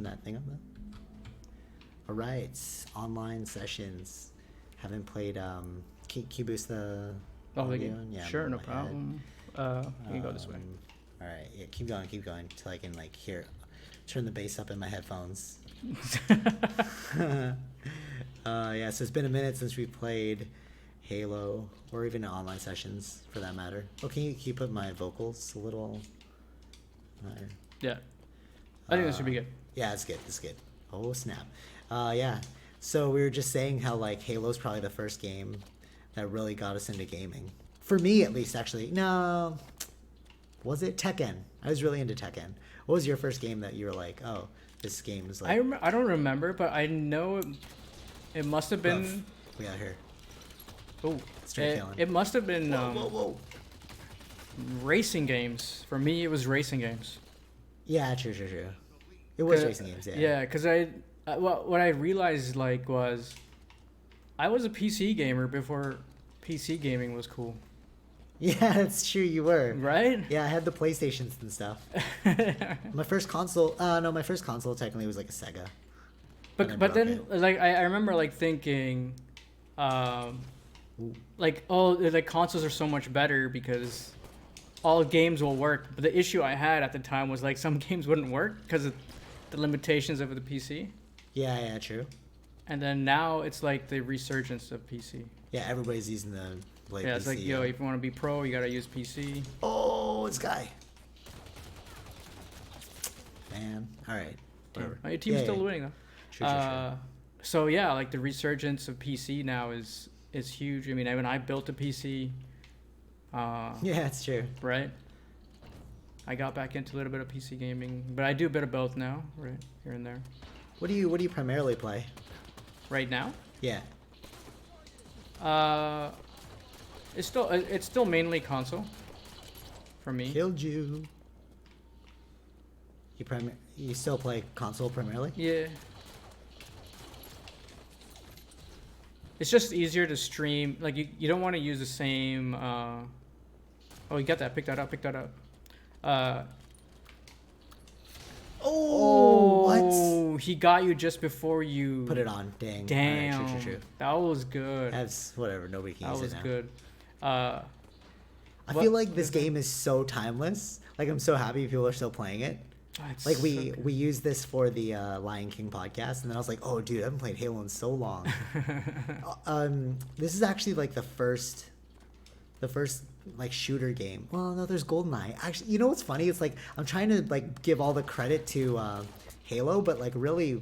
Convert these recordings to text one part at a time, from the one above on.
turn that thing up though. All right, online sessions. Haven't played. Can you boost the audio? Yeah, sure, no problem. You can go this way. All right, yeah, keep going till I can like hear. Turn the bass up in my headphones. Yeah, so it's been a minute since we played Halo, or even online sessions for that matter. Oh, can you put my vocals a little higher? Yeah, I think this should be good. Yeah, it's good. It's good. Oh snap! Yeah. So we were just saying how like Halo's probably the first game that really got us into gaming. For me, at least, actually. No, was it Tekken? I was really into Tekken. What was your first game that you were like, oh, this game is like? I don't remember, but I know it must have been. We out here. Oh, it must have been whoa. Racing games. For me, it was racing games. Yeah, true. It was racing games. Yeah. Yeah, because what I realized like was, I was a PC gamer before PC gaming was cool. Yeah, that's true. You were. Right? Yeah, I had the PlayStations and stuff. My first console. My first console technically was like a Sega. But then like I remember like thinking, like consoles are so much better because all games will work. But the issue I had at the time was like some games wouldn't work because of the limitations of the PC. Yeah, true. And then now it's like the resurgence of PC. Yeah, everybody's using the like it's PC, like, yo, if you want to be pro, you gotta use PC. Oh, it's Guy. Man, all right. Whatever. Your team's still winning though. Sure. So yeah, like the resurgence of PC now is huge. I mean, when I built a PC. Yeah, it's true. Right. I got back into a little bit of PC gaming, but I do a bit of both now, right here and there. What do you primarily play? Right now? Yeah. It's still mainly console. For me. Killed you. You still play console primarily? Yeah. It's just easier to stream. Like you don't want to use the same. Oh, you got that. Pick that up. What? He got you just before you put it on. Dang. Damn. Right, true. That was good. That's whatever. Nobody can use it now. That was good. I feel like this game is so timeless. Like I'm so happy people are still playing it. Like we used this for the Lion King podcast, and then I was like, oh dude, I haven't played Halo in so long. This is actually like the first like shooter game. Well, no, there's GoldenEye. Actually, you know what's funny? It's like I'm trying to like give all the credit to Halo, but like really,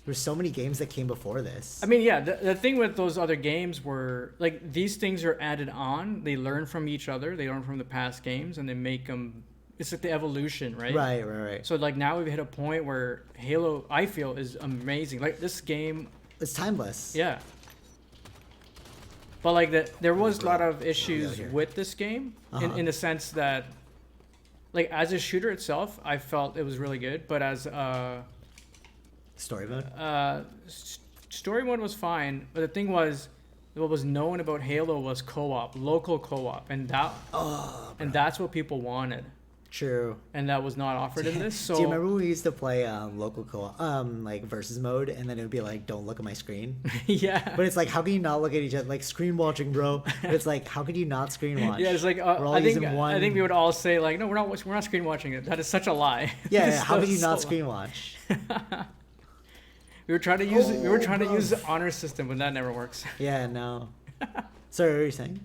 there's so many games that came before this. I mean, yeah, the thing with those other games were like these things are added on. They learn from each other. They learn from the past games, and they make them. It's like the evolution, right? Right. So like now we've hit a point where Halo, I feel, is amazing. Like this game, it's timeless. Yeah. But like there was a lot of issues with this game in the sense that, like as a shooter itself, I felt it was really good. But as story mode, story mode was fine. But the thing was, what was known about Halo was co-op, local co-op, and that's what people wanted. True. And that was not offered in this. So do you remember when we used to play local co-op, like versus mode, and then it would be like, "Don't look at my screen." Yeah. But it's like, how can you not look at each other? Like screen watching, bro. But it's like, how could you not screen watch? Yeah, it's like I think we would all say like, no, we're not screen watching it. That is such a lie. Yeah. How could you not screen watch? We were trying to use the honor system, but that never works. Yeah. No. Sorry, what were you saying?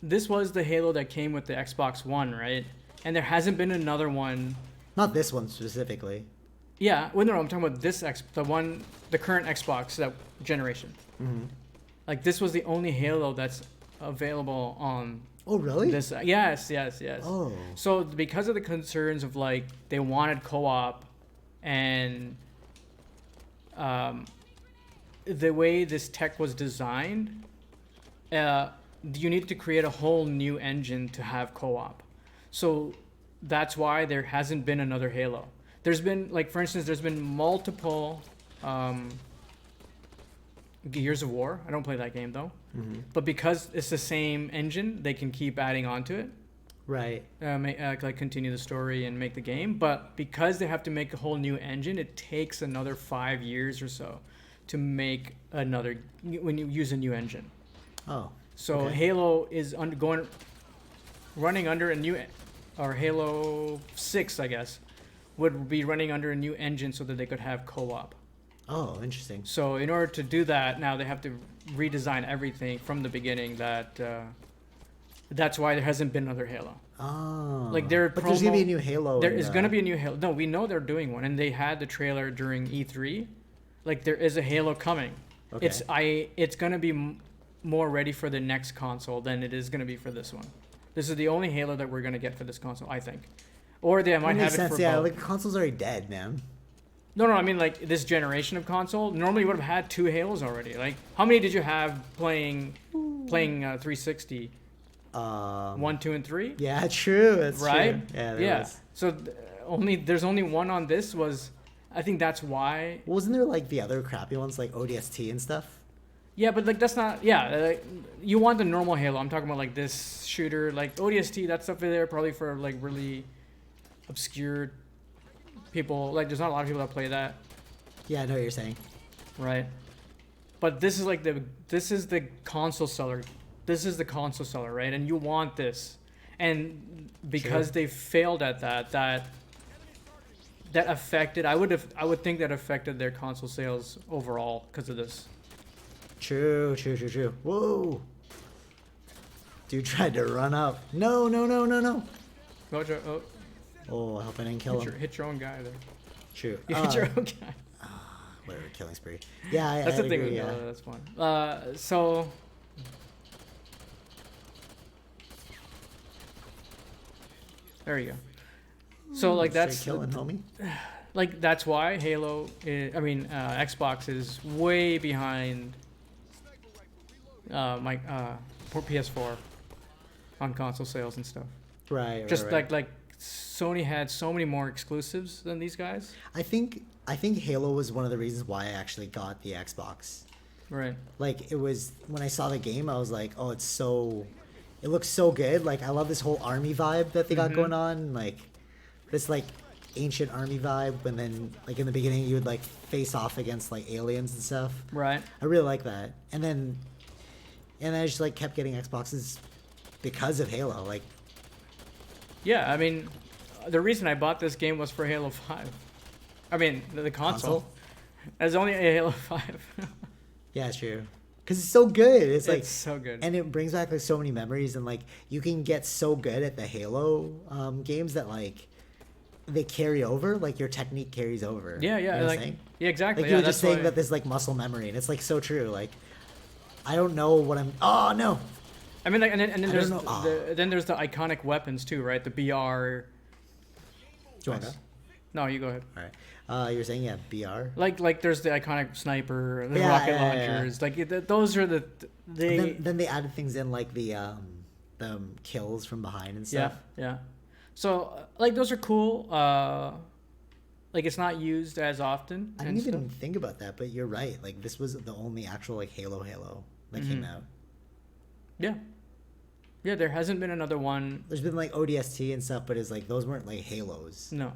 This was the Halo that came with the Xbox One, right? And there hasn't been another one. Not this one specifically. Yeah, well, no, I'm talking about the current Xbox that generation. Mm-hmm. Like this was the only Halo that's available on. Oh really? This yes. Oh. So because of the concerns of like they wanted co-op, and the way this tech was designed, you need to create a whole new engine to have co-op. So that's why there hasn't been another Halo. There's been, like, for instance, there's been multiple Gears of War. I don't play that game, though. Mm-hmm. But because it's the same engine, they can keep adding on to it. Right. like continue the story and make the game. But because they have to make a whole new engine, it takes another 5 years or so to make another when you use a new engine. Oh. So okay. Halo is running under a new, or Halo 6, I guess, would be running under a new engine so that they could have co-op. Oh, interesting. So in order to do that, now they have to redesign everything from the beginning. That's why there hasn't been another Halo. Oh. Like their but there's gonna be a new Halo. There is gonna be a new Halo. No, we know they're doing one, and they had the trailer during E3. Like there is a Halo coming. Okay. It's gonna be more ready for the next console than it is gonna be for this one. This is the only Halo that we're gonna get for this console, I think. Or they might have it for Yeah, both. like the console's already dead, man. No, I mean like this generation of console. Normally, you would have had 2 Halos already. Like, how many did you have playing 360? 1, 2, and 3. Yeah, true. That's right. True. Yeah. Yeah. Was. So there's only one on this. I think that's why. Wasn't there like the other crappy ones like ODST and stuff? Yeah, but like that's not. Yeah, like, you want the normal Halo. I'm talking about like this shooter, like ODST. That stuff is there probably for like really obscure people. Like, there's not a lot of people that play that. Yeah, I know what you're saying. Right. But this is the console seller. This is the console seller, right? And you want this. And because they failed at that affected, I would think that affected their console sales overall because of this. True. Whoa. Dude tried to run up. No. Oh, I hope I didn't kill him. Hit your own guy there. True. You hit your own guy. Whatever, killing spree. Yeah, that's the thing. Agree, yeah. That's fun. So. There you go. So like that's killing, homie. Like that's why Xbox is way behind for PS4 on console sales and stuff. Right. Just like Sony had so many more exclusives than these guys. I think Halo was one of the reasons why I actually got the Xbox. Right. Like it was when I saw the game, I was like, oh, it looks so good. Like I love this whole army vibe that they got going on. Like this like ancient army vibe. And then like in the beginning, you would like face off against like aliens and stuff. Right. I really like that. And then I just like kept getting Xboxes because of Halo. Like. Yeah, I mean, the reason I bought this game was for Halo 5. I mean, the console. There's only a Halo 5. Yeah, it's true. Because it's so good. It's like so good. And it brings back like so many memories. And like you can get so good at the Halo games that like they carry over. Like your technique carries over. Yeah. You know what I'm like, saying? yeah, exactly. Like you were just saying that there's like muscle memory. And it's like so true. Like I don't know what I'm. Oh, no. I mean, like, and then there's the iconic weapons too, right? The BR. Do you want to go? No, you go ahead. All right. You were saying BR. Like there's the iconic sniper, the Yeah, rocket yeah, launchers. Like those are Then they added things in like the kills from behind and stuff. Yeah. So like those are cool. Like it's not used as often. I didn't even think about that, but you're right. Like this was the only actual like Halo that came out. Yeah. Yeah, there hasn't been another one. There's been like ODST and stuff, but it's like those weren't like Halos. No.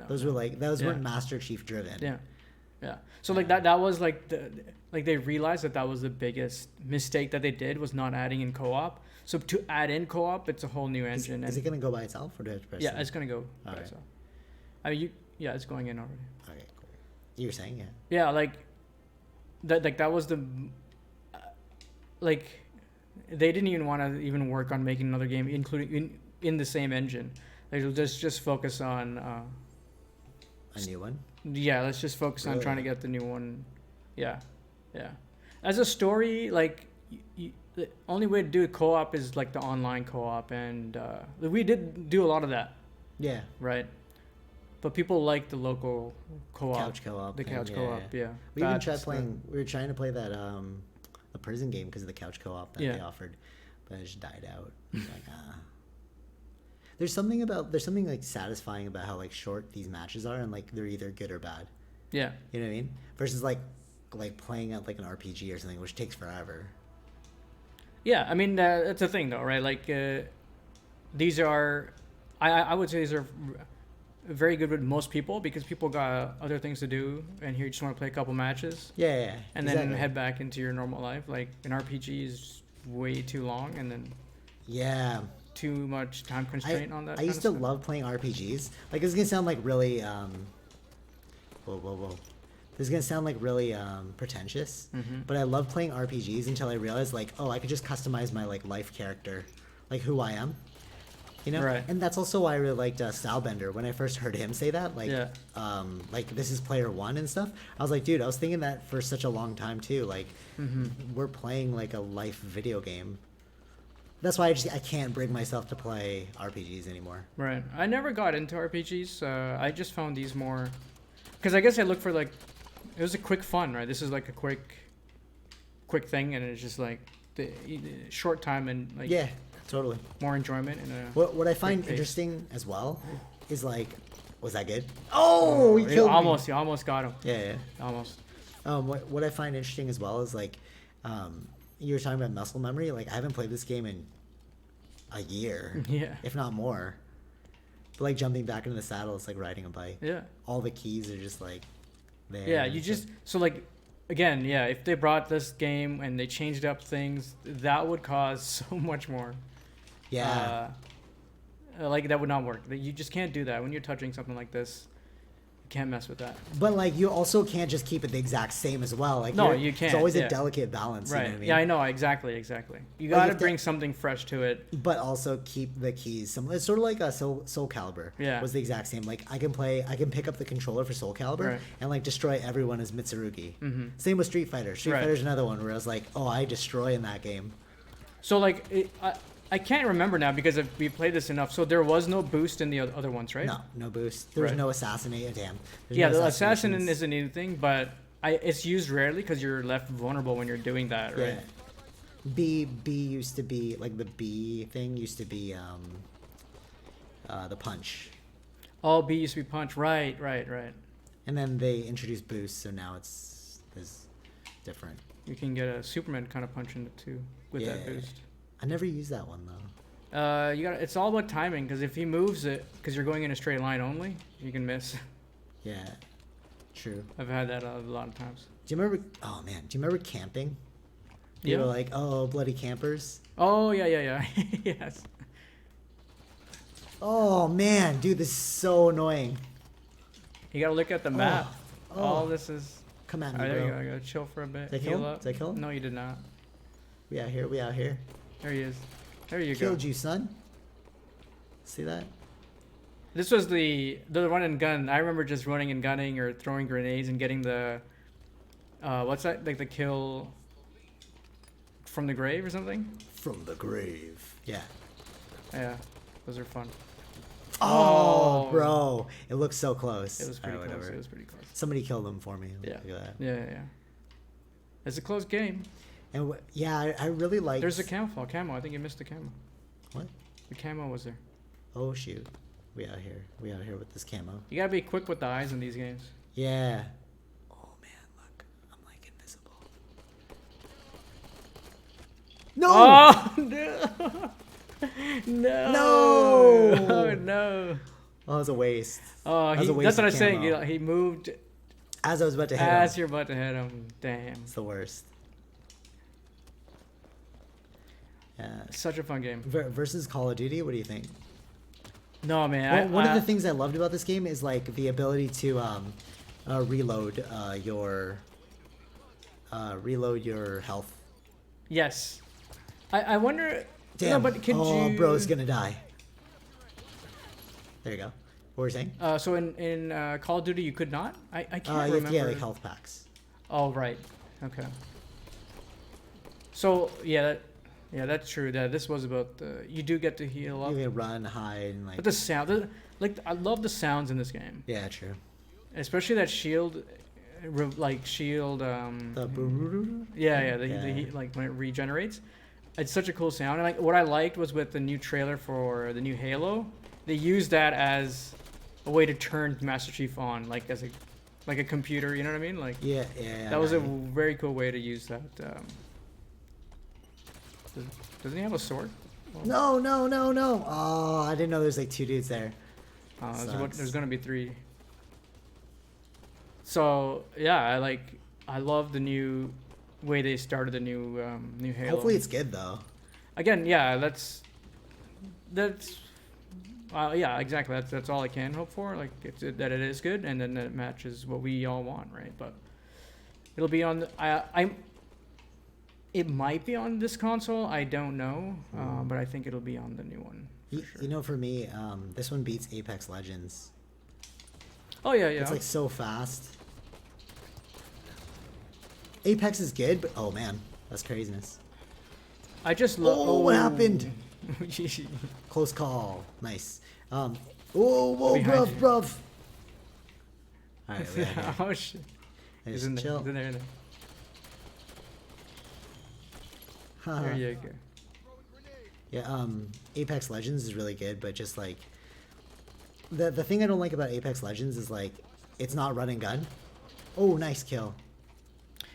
Those were like weren't Master Chief driven. Yeah. So like that was like they realized that was the biggest mistake that they did was not adding in co-op. So to add in co-op, it's a whole new engine. Is it gonna go by itself or do I have to press? Yeah, it's gonna go by itself. I mean, it's going in already. Okay, cool. You were saying Yeah, like that was the like they didn't even want to even work on making another game, including in the same engine. They'll just focus on a new one. Yeah, let's just focus on trying to get the new one. Yeah. As a story, like the only way to do a co-op is like the online co-op, and we did do a lot of that. Yeah. Right. But people like the local co-op. Couch co-op. The couch co-op. Yeah. We even tried playing. We were trying to play that a prison game because of the couch co-op that they offered, but it just died out. Like There's something like satisfying about how like short these matches are, and like they're either good or bad. Yeah. You know what I mean? Versus like playing at like an RPG or something, which takes forever. Yeah, I mean that's the thing though, right? Like these are, I would say these are very good with most people because people got other things to do, and here you just want to play a couple matches Yeah, and then head back into your normal life. Like an RPG is way too long, and then yeah. too much time constraint on that. I used to love playing RPGs. Like, this is gonna sound like really whoa. This is gonna sound like really pretentious, but I love playing RPGs until I realized like, oh, I could just customize my like life character, like who I am, you know. Right. And that's also why I really liked Stylebender. When I first heard him say that, like, Yeah. like this is player one and stuff. I was like, dude, I was thinking that for such a long time too. Like, we're playing like a life video game. That's why I can't bring myself to play RPGs anymore. Right. I never got into RPGs. I just found these more, because I guess I look for like, it was a quick fun, right? This is like a quick thing, and it's just like the short time and like Yeah, totally. more enjoyment. And What I find pace. interesting as well is like, was that good? Oh, he you killed me. almost got him. Yeah. Almost. What I find interesting as well is like, you were talking about muscle memory. Like, I haven't played this game in a year, Yeah. if not more. But like jumping back into the saddle, it's like riding a bike. Yeah. All the keys are just like there. Yeah. You just so like. Again, yeah, if they brought this game and they changed up things, that would cause so much more. Yeah. Like, that would not work. You just can't do that. When you're touching something like this, you can't mess with that. But like, you also can't just keep it the exact same as well. Like, No, you can't. It's always yeah. a delicate balance. Right. You know what I mean? Yeah, I know. Exactly. You Like, got to if bring something fresh to it. But also keep the keys similar. It's sort of like a Soul Calibur. Yeah. Was the exact same. Like, I can pick up the controller for Soul Calibur Right. and like destroy everyone as Mitsurugi. Mm-hmm. Same with Street Fighter. Street Right. Fighter's another one where I was like, oh, I destroy in that game. So, like, I can't remember now because we played this enough. So there was no boost in the other ones, right? No boost. There was Right. no assassinate. Damn. There's Yeah, no the assassin assassinations. isn't anything, but it's used rarely because you're left vulnerable when you're doing that, right? Yeah. B used to be like the B thing used to be the punch, Oh, B used to be punch. Right. and then they introduced boost, so now it's different. You can get a Superman kind of punch in it too with that Yeah. boost. I never used that one though. It's all about timing because if he moves it, because you're going in a straight line only, you can miss. Yeah, true. I've had that a lot of times. Do you remember? Oh man, do you remember camping? You Yeah. were like, oh, bloody campers. Oh yeah. Yes. Oh man, dude, this is so annoying. You gotta look at the map. Oh. All this is. Come at All me, right, there you bro. go. You gotta chill for a bit. Did I kill heal him? up. Did I kill him? No, you did not. We out here. We out here. There he is. There you Killed go. you, son. See that? This was the run and gun. I remember just running and gunning or throwing grenades and getting the what's that, like the kill from the grave or something? From the grave. Yeah. Yeah, those are fun. Oh, Oh. bro, it looks so close. It was pretty Alright, close. whatever. It was pretty close. Somebody killed him for me. Yeah. Look at that. Yeah. It's a close game. And yeah, I really like. There's a camo. I think you missed the camo. What? The camo was there. Oh shoot, we out here. We out here with this camo. You gotta be quick with the eyes in these games. Yeah. Oh man, look, I'm like invisible. No. Oh no! No! No! Oh no! Oh, it was a waste. Oh, That was a waste that's what I of was saying. camo. He moved As I was about to hit as him. you're about to hit him. Damn. It's the worst. Yeah. Such a fun game. Versus Call of Duty, what do you think? No, man. One of the things I loved about this game is like the ability to reload your health. Yes. I wonder. Damn. No, but could oh, you? bro's gonna die. There you go. What were you saying? So in Call of Duty you could not. I can't remember. Yeah, like health packs. Oh right. Okay. So yeah, that's true. That this was about you do get to heal up. You can run, hide, and like. But the sound, like I love the sounds in this game, Yeah, true. especially that shield, shield. The boom. Yeah, Yeah. like when it regenerates, it's such a cool sound. And like what I liked was with the new trailer for the new Halo, they used that as a way to turn Master Chief on, like as a computer. You know what I mean? Like Yeah. that was a right. very cool way to use that. Doesn't he have a sword? No, no, no, no. Oh, I didn't know there's like 2 dudes there. There's gonna be 3. So yeah, I love the new way they started the new Halo. Hopefully it's good though. Again, yeah, that's yeah, exactly. That's all I can hope for. Like that it is good, and then that it matches what we all want, right? But it'll be on. It might be on this console. I don't know, but I think it'll be on the new one. You know, for me, this one beats Apex Legends. Oh yeah. It's like so fast. Apex is good, but oh man, that's craziness. I just love. Oh, what happened? Close call. Nice. Whoa, Behind bruv. All right, Oh shit. Just He's in there. chill. He's in there. Haha. There you go. Yeah, Apex Legends is really good, but just like the thing I don't like about Apex Legends is like it's not run and gun. Oh, nice kill.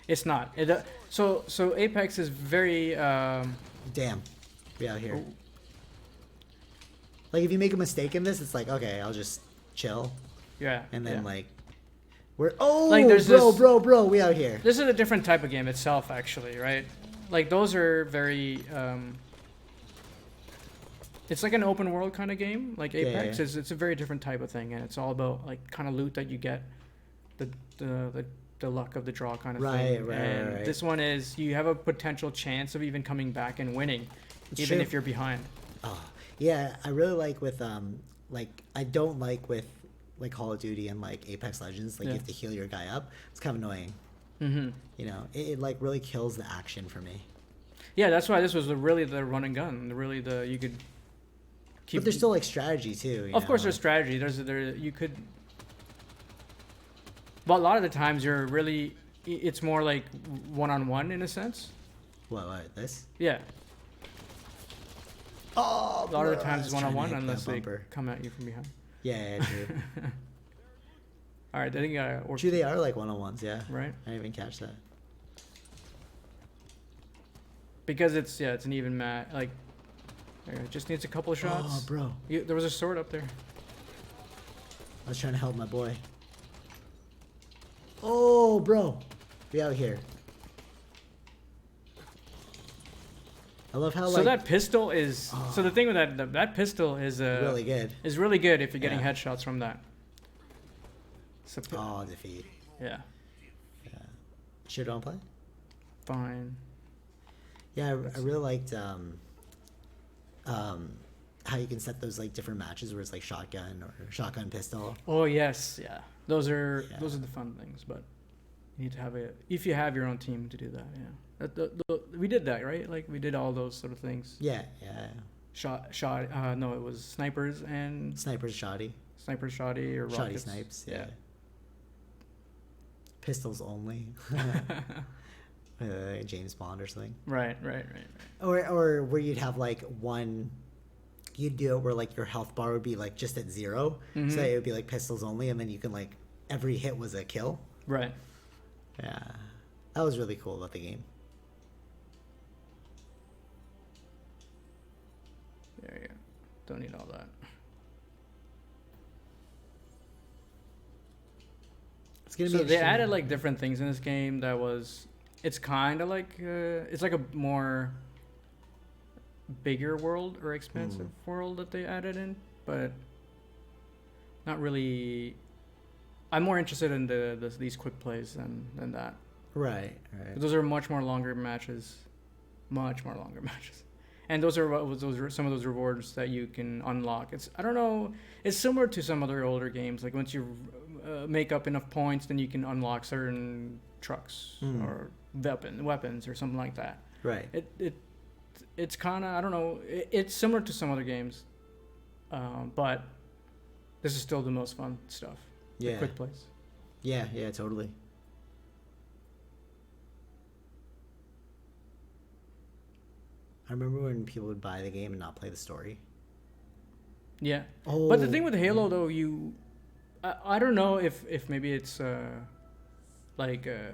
It's not. So Apex is very. Damn, we out here. Oh. Like if you make a mistake in this, it's like okay, I'll just chill, Yeah. and then yeah. like we're Like, there's bro, we out here. This is a different type of game itself, actually, right? Like those are very. It's like an open world kind of game. Like Apex yeah. it's a very different type of thing, and it's all about like kind of loot that you get, the luck of the draw kind of thing. And this one is you have a potential chance of even coming back and winning, even true. if you're behind. Oh, yeah, I really like with like I don't like with like Call of Duty and like Apex Legends, like you have to heal your guy up. It's kind of annoying. Mm-hmm. You know, it like really kills the action for me. Yeah, that's why this was really the run and gun. You could keep. But there's still like strategy too. Of course, there's strategy. You could. But a lot of the times it's more like one-on-one in a sense. What this? Yeah. Oh, A lot of the times it's one-on-one unless they come at you from behind. Yeah, true. All right, I think True, they are like one-on-ones, yeah. Right. I didn't even catch that. Because it's an even match. Like, it just needs a couple of shots. Oh, bro. There was a sword up there. I was trying to help my boy. Oh, bro. We out here. I love how So that pistol is. So the thing with that pistol is really good. Is really good if you're getting Yeah. headshots from that. So, Oh, defeat. yeah. Yeah. Sure don't play? Fine. Yeah, I really liked how you can set those like different matches where it's like shotgun or shotgun pistol. Oh yes, yeah. Those are the fun things, but you need to have if you have your own team to do that. Yeah, we did that, right? Like we did all those sort of things. Yeah. No, it was snipers and Snipers, shoddy. snipers, shoddy or Shoddy rockets. snipes, yeah. Pistols only. James Bond or something. Right. Or where you'd have like you'd do it where like your health bar would be like just at 0, Mm-hmm. so it would be like pistols only, and then you can like every hit was a kill. Right. Yeah, that was really cool about the game. Yeah. Don't need all that. It's gonna be. So they interesting. added like different things in this game. It's kind of like it's like a more bigger world or expansive world that they added in, but not really. I'm more interested in these quick plays than that. Right. Those are much more longer matches, and those are some of those rewards that you can unlock. I don't know. It's similar to some other older games. Like once you make up enough points, then you can unlock certain trucks or weapons or something like that. Right. It's kind of, I don't know. It's similar to some other games, but this is still the most fun stuff. Yeah. The quick plays. Yeah, totally. I remember when people would buy the game and not play the story. Yeah. Oh. But the thing with Halo, though, I don't know if maybe it's like I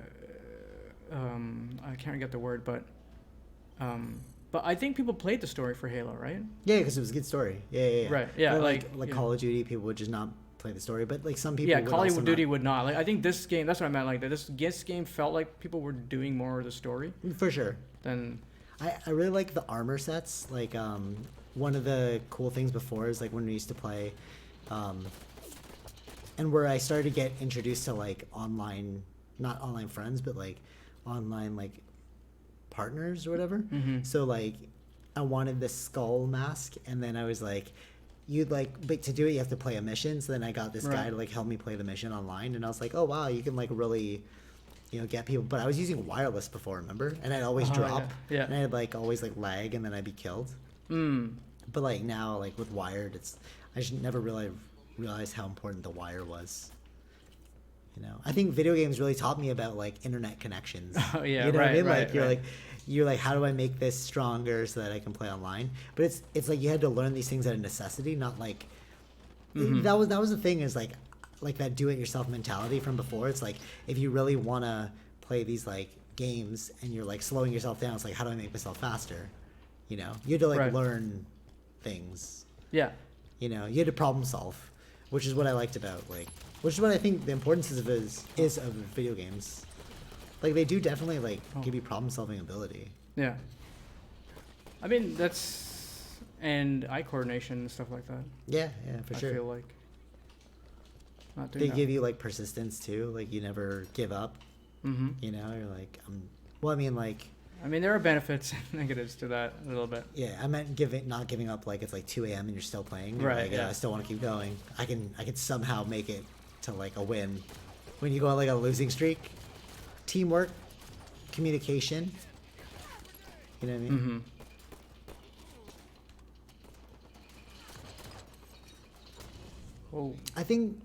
can't get the word, but But I think people played the story for Halo, right? Yeah, because it was a good story. Yeah. Right, yeah, But like, like yeah. Call of Duty, people would just not play the story. But like some people, Yeah, would Call also of Duty not. would not. Like, I think this game. That's what I meant. Like, this game felt like people were doing more of the story For sure. than. I really like the armor sets. Like one of the cool things before is like when we used to play, and where I started to get introduced to like online, not online friends, but like online like partners or whatever. Mm-hmm. So like I wanted this skull mask, and then I was like, you'd like, but to do it you have to play a mission. So then I got this guy Right. to like help me play the mission online, and I was like, oh wow, you can like really, get people. But I was using wireless before, remember? And I'd always Oh, drop, yeah. and I'd like always like lag, and then I'd be killed. Mm. But like now, like with wired, I should never really realize how important the wire was. I think video games really taught me about like internet connections. Oh, yeah, You know what I right, mean? right, Like you're right. like you're like, how do I make this stronger so that I can play online? But it's like you had to learn these things out of necessity, not like Mhm. that was the thing is like that do it yourself mentality from before. It's like if you really want to play these like games and you're like slowing yourself down, it's like how do I make myself faster? You had to like Right. learn things. Yeah. You had to problem solve, which is what I liked about which is what I think the importance is of video games. Like they do definitely like Oh. give you problem solving ability. Yeah. I mean, that's and eye coordination and stuff like that. Yeah, for I sure. feel like not doing They that. give you like persistence too. Like you never give up. Mm-hmm. You're like well, I mean like I mean, there are benefits and negatives to that a little bit. yeah, I meant not giving up. Like it's like 2 a.m. and you're still playing. You're Right, like, yeah. I still want to keep going. I can somehow make it to like a win. When you go on like a losing streak, teamwork, communication. You know what I mean? Mm-hmm. Oh, I think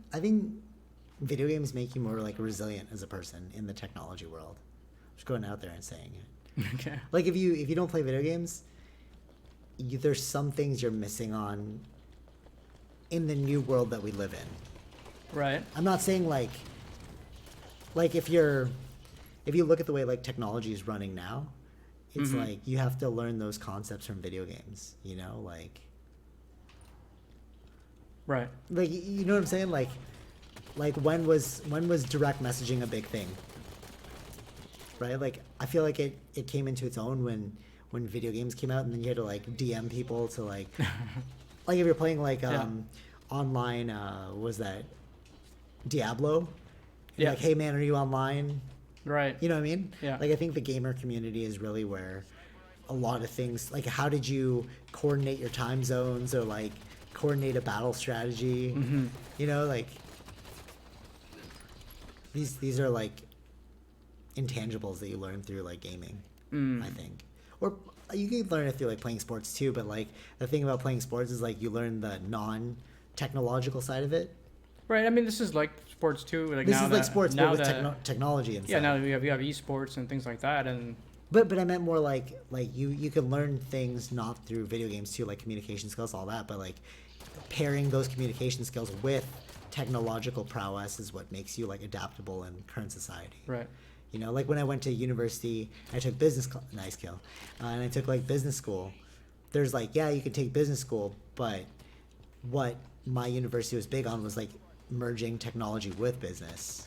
video games make you more like resilient as a person in the technology world. Just going out there and saying it. okay. Like if you don't play video games, there's some things you're missing on in the new world that we live in. Right. I'm not saying like if you look at the way like technology is running now, it's Mhm. like you have to learn those concepts from video games, Right. like you know what I'm saying? Like when was direct messaging a big thing? Right? Like I feel like it came into its own when video games came out, and then you had to like DM people to like like if you're playing like Yeah. online was that Diablo? You're Yeah. like, hey man, are you online? Right. You know what I mean? Yeah. Like I think the gamer community is really where a lot of things like how did you coordinate your time zones or like coordinate a battle strategy? Mm-hmm. Like these are like intangibles that you learn through like gaming, Mm. I think. Or you can learn it through like playing sports too, but like the thing about playing sports is like you learn the non-technological side of it. Right. I mean, this is like sports too. Like This now is like that- sports now but with that- technology and Yeah. stuff. Now that we have esports and things like that, and But I meant more like you can learn things not through video games too, like communication skills, all that, but like pairing those communication skills with technological prowess is what makes you like adaptable in current society. right. Like when I went to university, I took nice kill, and I took like business school. There's like, yeah, you can take business school, but what my university was big on was like merging technology with business.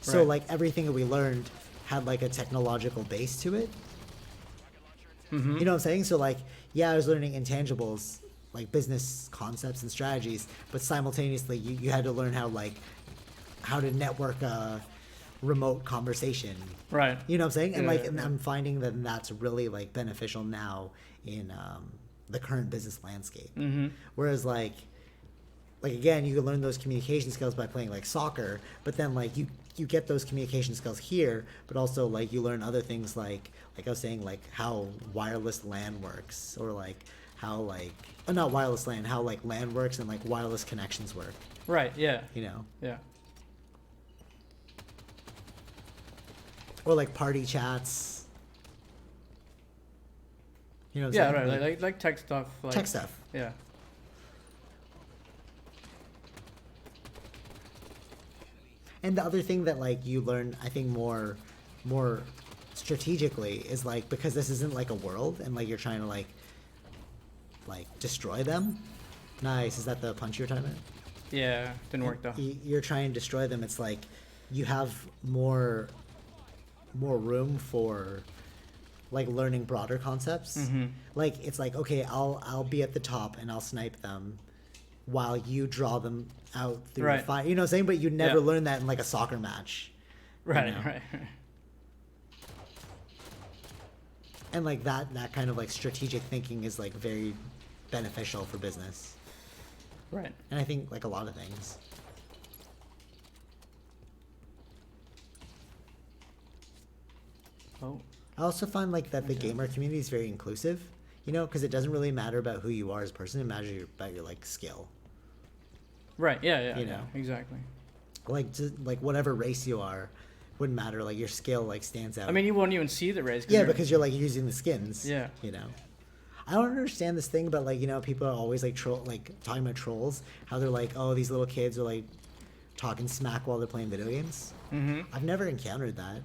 So Right. like everything that we learned had like a technological base to it. Mm-hmm. You know what I'm saying? So like, yeah, I was learning intangibles, like business concepts and strategies, but simultaneously you had to learn how to network a remote conversation. Right. You know what I'm saying? And Yeah, like, yeah, and yeah. I'm finding that that's really like beneficial now in the current business landscape. Mm-hmm. Whereas like again, you can learn those communication skills by playing like soccer, but then like you get those communication skills here, but also like you learn other things like I was saying, like how wireless LAN works, or like how like not wireless LAN, how like LAN works and like wireless connections work. Right. Yeah. Yeah. Or like party chats. You know what I'm Yeah. saying? Right. Like tech stuff. Like, tech stuff. Yeah. And the other thing that like you learn, I think more strategically is like, because this isn't like a world and like you're trying to like destroy them. Nice. Is that the punch you were talking about? Yeah, didn't work though. You're trying to destroy them. It's like you have more room for like learning broader concepts. Mm-hmm. Like it's like, okay, I'll be at the top and I'll snipe them while you draw them out through Right. the fire. You know what I'm saying? But you never Yeah. learn that in like a soccer match. Right, know? right. And like that kind of like strategic thinking is like very beneficial for business. Right. And I think like a lot of things. Oh. I also find like that the gamer community is very inclusive, you know, because it doesn't really matter about who you are as a person. It matters about your like skill. Right. Yeah. Yeah. You yeah, know. exactly. Like just, like whatever race you are, wouldn't matter. Like your skill like stands out. I mean, you won't even see the race. yeah, because you're like using the skins. Yeah. You know. I don't understand this thing about like, you know, people are always like talking about trolls, how they're like, oh, these little kids are like talking smack while they're playing video games. Mm-hmm. I've never encountered that.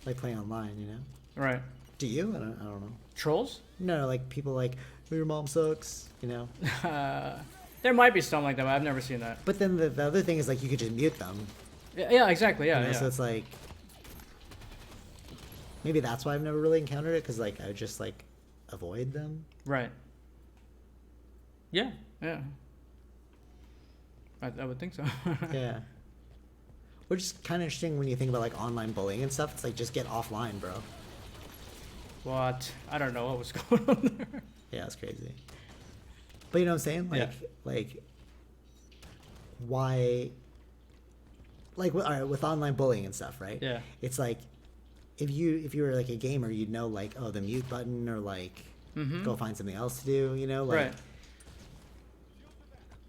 Like playing online, you know. Right. Do you? I don't know. Trolls? No, like people like, oh, your mom sucks, you know. There might be something like that, but I've never seen that. But then the other thing is like you could just mute them. Yeah, exactly. Yeah, You know? yeah. So it's like maybe that's why I've never really encountered it, because like I would just like avoid them. Right. Yeah, yeah. I would think so. Yeah. Which is kind of interesting when you think about like online bullying and stuff. It's like just get offline, bro. What? I don't know what was going on there. Yeah, it's crazy. But you know what I'm saying? Like, Yeah. like, why? Like, all right, with online bullying and stuff, right? Yeah. It's like, if you were like a gamer, you'd know like, oh, the mute button, or like, Mm-hmm. go find something else to do. You know, like, Right.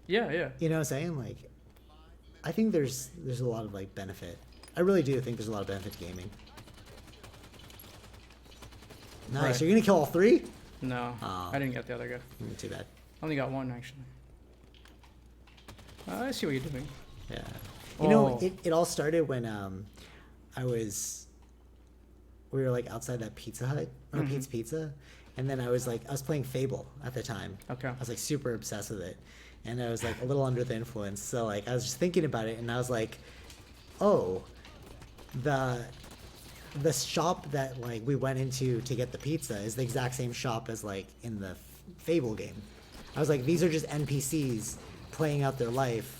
Yeah, yeah. you know what I'm saying? Like, I think there's a lot of like benefit. I really do think there's a lot of benefit to gaming. Nice. Right. You're gonna kill all three? No, Oh. I didn't get the other guy. Too bad. Only got one actually. I see what you're doing. Yeah. You know, Oh. it all started when we were like outside that Pizza Hut or Mhm. Pete's Pizza, and then I was playing Fable at the time. Okay. I was like super obsessed with it, and I was like a little under the influence. So like I was just thinking about it, and I was like, oh, the shop that like we went into to get the pizza is the exact same shop as like in the Fable game. I was like, these are just NPCs playing out their life.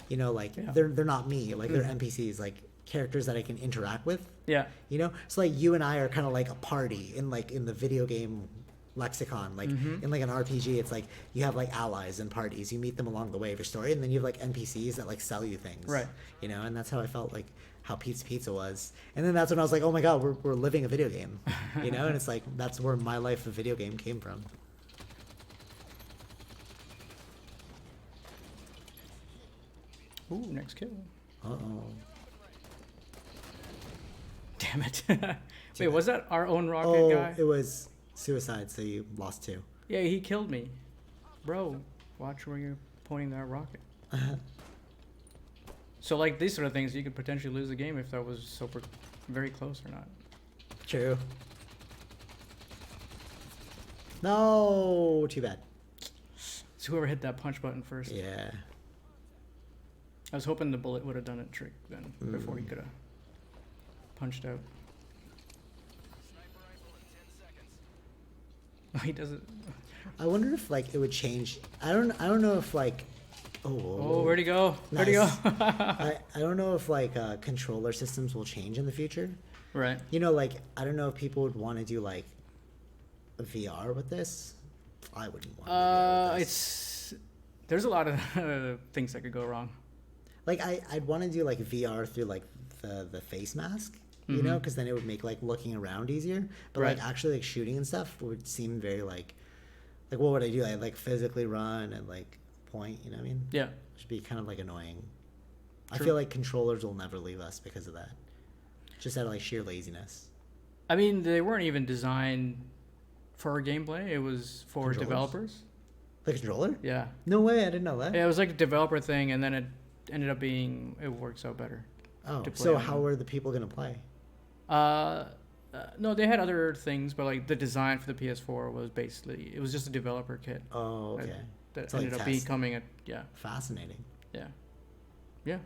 You know, like Yeah. they're not me. Like they're Mhm. NPCs, like characters that I can interact with. Yeah. You know, so like you and I are kind of like a party in the video game lexicon. Like Mhm. in like an RPG, it's like you have like allies and parties. You meet them along the way of your story, and then you have like NPCs that like sell you things. Right. You know, and that's how I felt like how Pete's Pizza was. And then that's when I was like, oh my god, we're living a video game. You know, and it's like that's where my life of video game came from. Ooh, next kill. Uh-oh. Damn it. Wait, was that our own rocket Oh, guy? it was suicide, so you lost two. Yeah, he killed me. Bro, watch where you're pointing that rocket. So like these sort of things, you could potentially lose the game if that was super very close or not. True. No, too bad. So whoever hit that punch button first. Yeah. I was hoping the bullet would have done a trick then before he could have punched out. Oh, he doesn't. I wonder if like it would change. I don't know if like. Oh, where'd he go? Where'd he go? Nice. I don't know if like controller systems will change in the future. Right. You know, like I don't know if people would want to do like VR with this. I wouldn't want to do VR with this. There's a lot of things that could go wrong. Like I'd want to do like VR through like the face mask, you know, because then it would make like looking around easier. But Right. like actually like shooting and stuff would seem very like what would I do? I'd like physically run and like point, you know what I mean? Yeah. Which would be kind of like annoying. I True. feel like controllers will never leave us because of that. Just out of like sheer laziness. I mean, they weren't even designed for gameplay. It was for Controllers? developers. The controller? Yeah. No way, I didn't know that. Yeah, it was like a developer thing, and then it ended up being, it works out better. Oh, to play so on how them. are the people gonna play? No, they had other things, but like the design for the PS4 was basically it was just a developer kit Oh, that, okay. that It's like ended up test. becoming a yeah, Fascinating. yeah, yeah.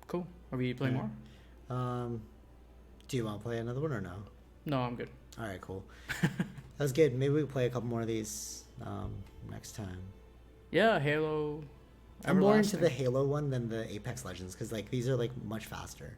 Cool. Are we playing Yeah. more? Do you want to play another one or no? No, I'm good. All right, cool. That was good. Maybe we can play a couple more of these next time. Yeah, Halo. I'm more into Everlasting. the Halo one than the Apex Legends because like these are like much faster.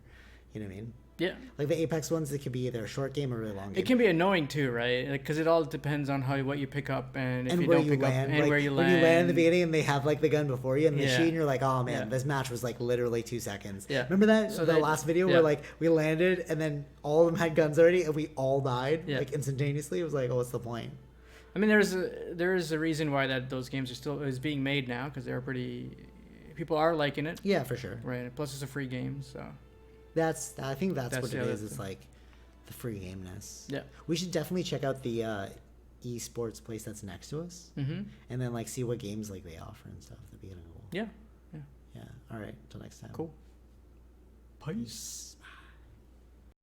You know what I mean? Yeah. Like the Apex ones, it could be either a short game or a really long game. It can be annoying too, right? Because it all depends on what you pick up and if and you where don't you pick land, up and like, where you when land. you land in the beginning and they have like the gun before you and the Yeah. sheet, and you're like, oh man, Yeah. this match was like literally 2 seconds. Yeah. Remember that So the they- last video yeah. where like we landed and then all of them had guns already and we all died Yeah. like instantaneously? It was like, oh, what's the point? I mean, there is a reason why that those games are still is being made now because they're pretty. People are liking it, Yeah, for sure. right? Plus, it's a free game, so I think that's That's what the it other is. It's thing. like the free gameness. yeah. We should definitely check out the esports place that's next to us Mm-hmm. and then like see what games like they offer and stuff. That'd be kind of cool. Yeah. Yeah. All right. Till next time. Cool. Peace.